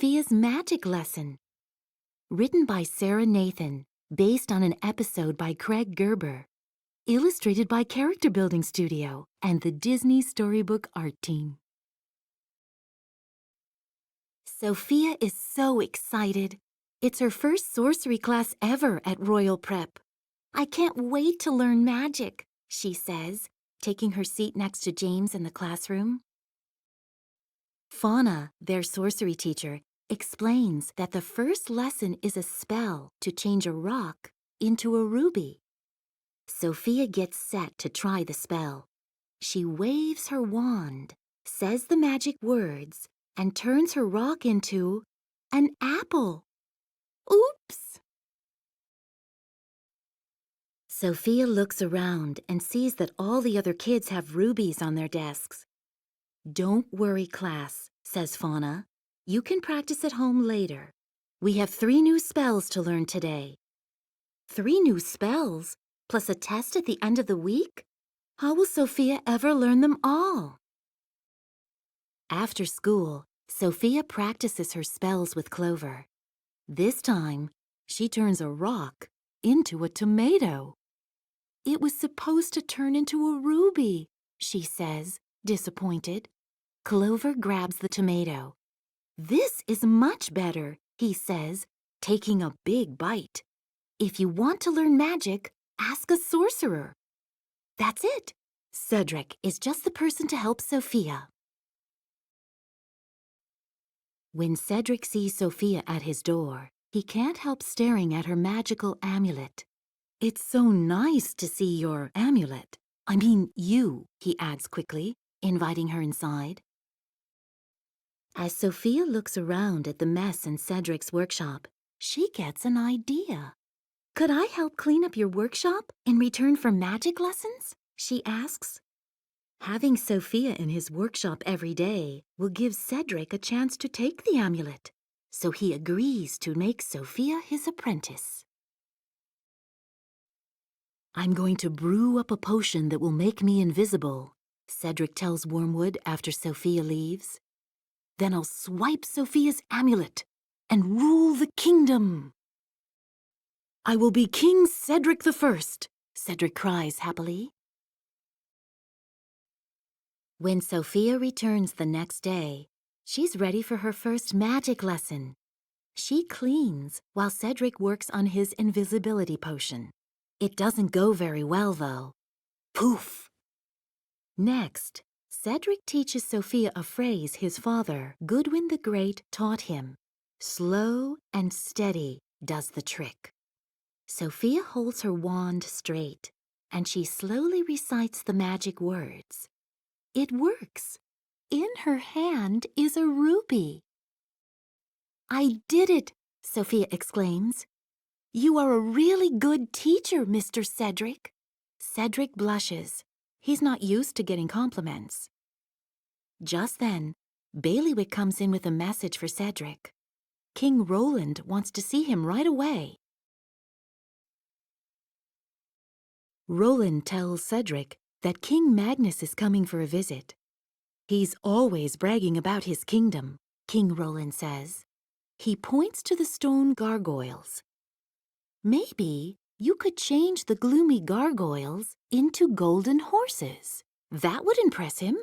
Sophia's Magic Lesson. Written by Sarah Nathan, based on an episode by Craig Gerber. Illustrated by Character Building Studio and the Disney Storybook Art Team. Sophia is so excited. It's her first sorcery class ever at Royal Prep. "I can't wait to learn magic," she says, taking her seat next to James in the classroom. Fauna, their sorcery teacher, explains that the first lesson is a spell to change a rock into a ruby. Sophia gets set to try the spell. She waves her wand, says the magic words, and turns her rock into an apple. Oops! Sophia looks around and sees that all the other kids have rubies on their desks. "Don't worry, class," says Fauna. "You can practice at home later. We have 3 new spells to learn today." 3 new spells? Plus a test at the end of the week? How will Sophia ever learn them all? After school, Sophia practices her spells with Clover. This time, she turns a rock into a tomato. "It was supposed to turn into a ruby," she says, disappointed. Clover grabs the tomato. "This is much better," he says, taking a big bite. "If you want to learn magic, ask a sorcerer." That's it. Cedric is just the person to help Sophia. When Cedric sees Sophia at his door, he can't help staring at her magical amulet. "It's so nice to see your amulet. I mean you," he adds quickly, inviting her inside. As Sophia looks around at the mess in Cedric's workshop, she gets an idea. "Could I help clean up your workshop in return for magic lessons?" she asks. Having Sophia in his workshop every day will give Cedric a chance to take the amulet, so he agrees to make Sophia his apprentice. "I'm going to brew up a potion that will make me invisible," Cedric tells Wormwood after Sophia leaves. "Then I'll swipe Sophia's amulet and rule the kingdom." "I will be King Cedric the First," Cedric cries happily. When Sophia returns the next day, she's ready for her first magic lesson. She cleans while Cedric works on his invisibility potion. It doesn't go very well, though. Poof! Next, Cedric teaches Sophia a phrase his father, Goodwin the Great, taught him. "Slow and steady does the trick." Sophia holds her wand straight, and she slowly recites the magic words. It works. In her hand is a ruby. "I did it!" Sophia exclaims. "You are a really good teacher, Mr. Cedric." Cedric blushes. He's not used to getting compliments. Just then, Bailiwick comes in with a message for Cedric. King Roland wants to see him right away. Roland tells Cedric that King Magnus is coming for a visit. "He's always bragging about his kingdom," King Roland says. He points to the stone gargoyles. "Maybe you could change the gloomy gargoyles into golden horses. That would impress him."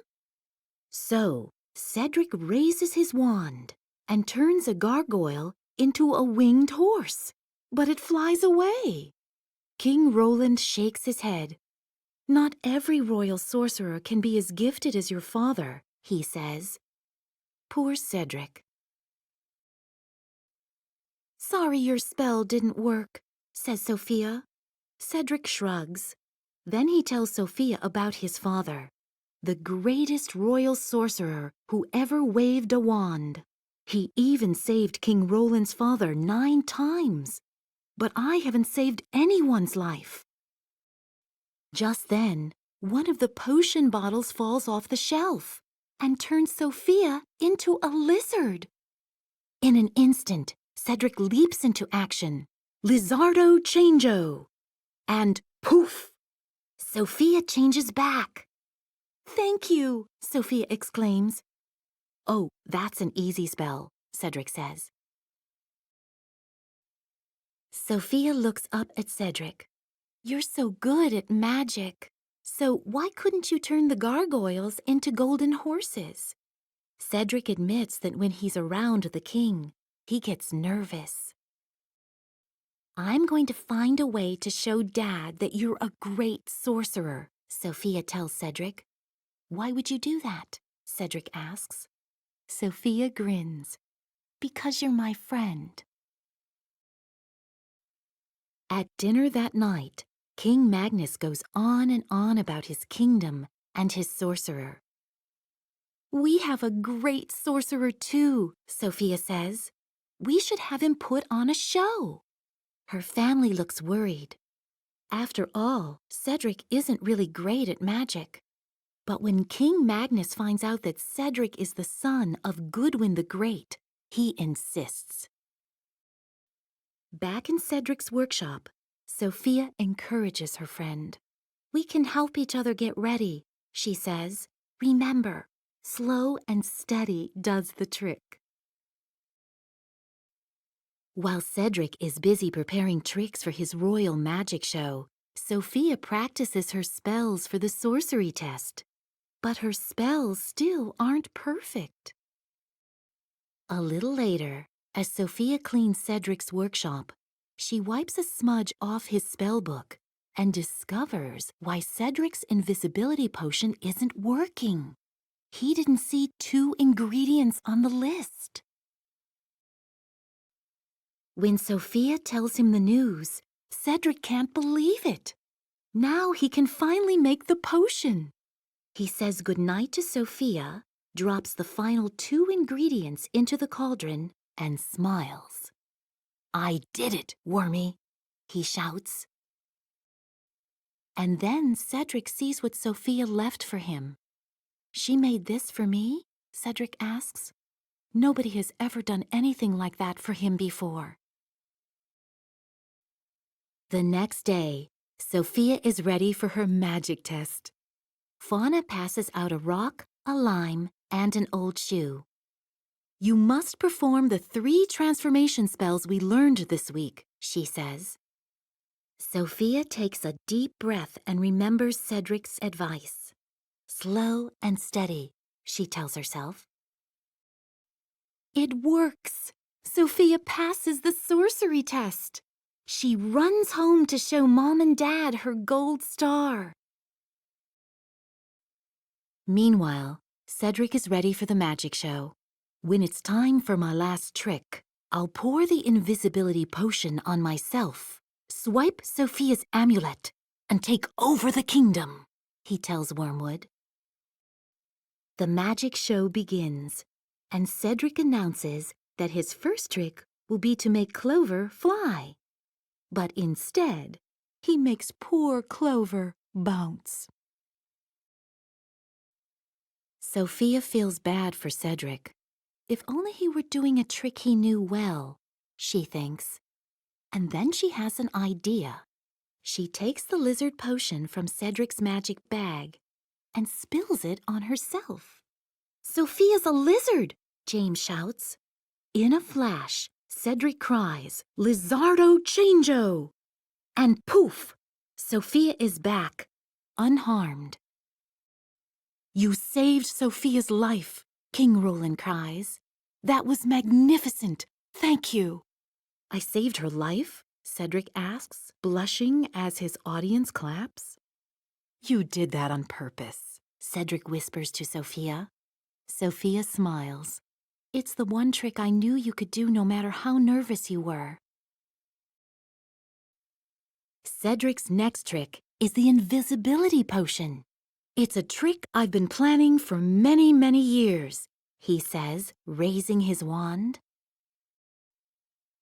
So, Cedric raises his wand and turns a gargoyle into a winged horse. But it flies away. King Roland shakes his head. "Not every royal sorcerer can be as gifted as your father," he says. Poor Cedric. "Sorry your spell didn't work," says Sophia. Cedric shrugs. Then he tells Sophia about his father, the greatest royal sorcerer who ever waved a wand. He even saved King Roland's father 9 times. But I haven't saved anyone's life. Just then, one of the potion bottles falls off the shelf and turns Sophia into a lizard. In an instant, Cedric leaps into action. Lizardo Changeo! And poof! Sophia changes back. "Thank you," Sophia exclaims. "Oh, that's an easy spell," Cedric says. Sophia looks up at Cedric. You're so good at magic. So why couldn't you turn the gargoyles into golden horses? Cedric admits that when he's around the king, he gets nervous. I'm going to find a way to show Dad that you're a great sorcerer, Sophia tells Cedric. Why would you do that? Cedric asks. Sophia grins. Because you're my friend. At dinner that night, King Magnus goes on and on about his kingdom and his sorcerer. We have a great sorcerer too, Sophia says. We should have him put on a show. Her family looks worried. After all, Cedric isn't really great at magic. But when King Magnus finds out that Cedric is the son of Goodwin the Great, he insists. Back in Cedric's workshop, Sophia encourages her friend. We can help each other get ready, she says. Remember, slow and steady does the trick. While Cedric is busy preparing tricks for his royal magic show, Sophia practices her spells for the sorcery test. But her spells still aren't perfect. A little later, as Sophia cleans Cedric's workshop, she wipes a smudge off his spellbook and discovers why Cedric's invisibility potion isn't working. He didn't see 2 ingredients on the list. When Sophia tells him the news, Cedric can't believe it. Now he can finally make the potion. He says goodnight to Sophia, drops the final 2 ingredients into the cauldron, and smiles. I did it, Wormy, he shouts. And then Cedric sees what Sophia left for him. She made this for me? Cedric asks. Nobody has ever done anything like that for him before. The next day, Sophia is ready for her magic test. Fauna passes out a rock, a lime, and an old shoe. You must perform the 3 transformation spells we learned this week, she says. Sophia takes a deep breath and remembers Cedric's advice. Slow and steady, she tells herself. It works! Sophia passes the sorcery test. She runs home to show Mom and Dad her gold star. Meanwhile, Cedric is ready for the magic show. When it's time for my last trick, I'll pour the invisibility potion on myself, swipe Sophia's amulet, and take over the kingdom, he tells Wormwood. The magic show begins, and Cedric announces that his first trick will be to make Clover fly. But instead, he makes poor Clover bounce. Sophia feels bad for Cedric. If only he were doing a trick he knew well, she thinks. And then she has an idea. She takes the lizard potion from Cedric's magic bag and spills it on herself. Sophia's a lizard, James shouts. In a flash, Cedric cries, Lizardo Changeo! And poof! Sophia is back, unharmed. You saved Sophia's life, King Roland cries. That was magnificent. Thank you. I saved her life? Cedric asks, blushing as his audience claps. You did that on purpose, Cedric whispers to Sophia. Sophia smiles. It's the one trick I knew you could do no matter how nervous you were. Cedric's next trick is the invisibility potion. It's a trick I've been planning for many, many years, he says, raising his wand.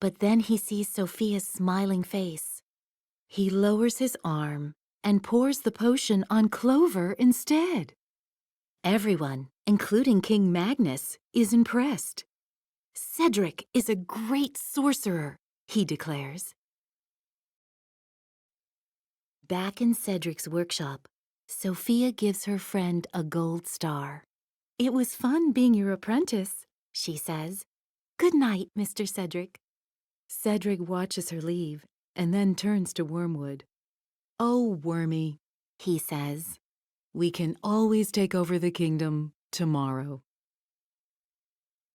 But then he sees Sophia's smiling face. He lowers his arm and pours the potion on Clover instead. Everyone, including King Magnus, is impressed. Cedric is a great sorcerer, he declares. Back in Cedric's workshop, Sophia gives her friend a gold star. It was fun being your apprentice, she says. Good night, Mr. Cedric. Cedric watches her leave and then turns to Wormwood. Oh, Wormy, he says, we can always take over the kingdom tomorrow.